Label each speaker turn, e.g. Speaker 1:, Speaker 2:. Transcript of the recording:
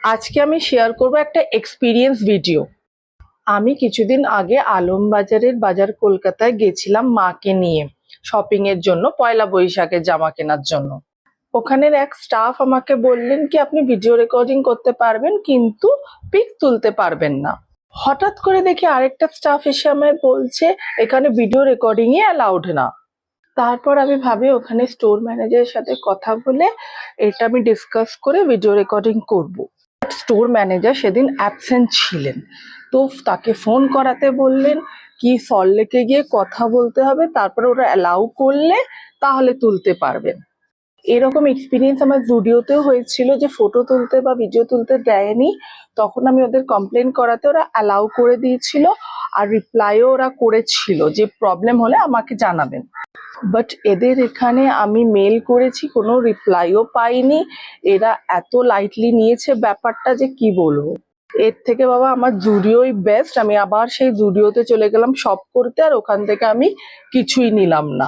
Speaker 1: আজকে আমি শেয়ার করব একটা এক্সপিরিয়েন্স ভিডিও। আমি কিছুদিন আগে আলমবাজারের বাজার কলকাতায় গেছিলাম মাকে নিয়ে শপিং এর জন্য, পয়লা বৈশাখের জামা কেনার জন্য। ওখানের এক স্টাফ আমাকে বললেন কি আপনি ভিডিও রেকর্ডিং করতে পারবেন কিন্তু পিক তুলতে পারবেন না। হঠাৎ করে দেখি আরেকটা স্টাফ এসে আমায় বলছে এখানে ভিডিও রেকর্ডিং ই অ্যালাউড না। তারপর আমি ভাবি ওখানে স্টোর ম্যানেজারের সাথে কথা বলে এটা আমি ডিসকাস করে ভিডিও রেকর্ডিং করব। স্টোর ম্যানেজার সেদিন অ্যাবসেন্ট ছিলেন, তো তাকে ফোন করাতে বললেন কি সল্টলেকে গিয়ে কথা বলতে হবে, তারপরে ওরা অ্যালাউ করলে তাহলে তুলতে পারবেন। এরকম এক্সপিরিয়েন্স আমার জুডিওতেও হয়েছিল যে ফটো তুলতে বা ভিডিও তুলতে দেয়নি, তখন আমি ওদের কমপ্লেন করাতে ওরা অ্যালাউ করে দিয়েছিল আর রিপ্লাইও ওরা করেছিল যে প্রবলেম হলে আমাকে জানাবেন। বাট এদের এখানে আমি মেল করেছি, কোনো রিপ্লাইও পাইনি। এরা এত লাইটলি নিয়েছে ব্যাপারটা যে কি বলবো। এর থেকে বাবা আমার জুডিওই বেস্ট। আমি আবার সেই জুডিওতে চলে গেলাম শপ করতে, আর ওখান থেকে আমি কিছুই নিলাম না।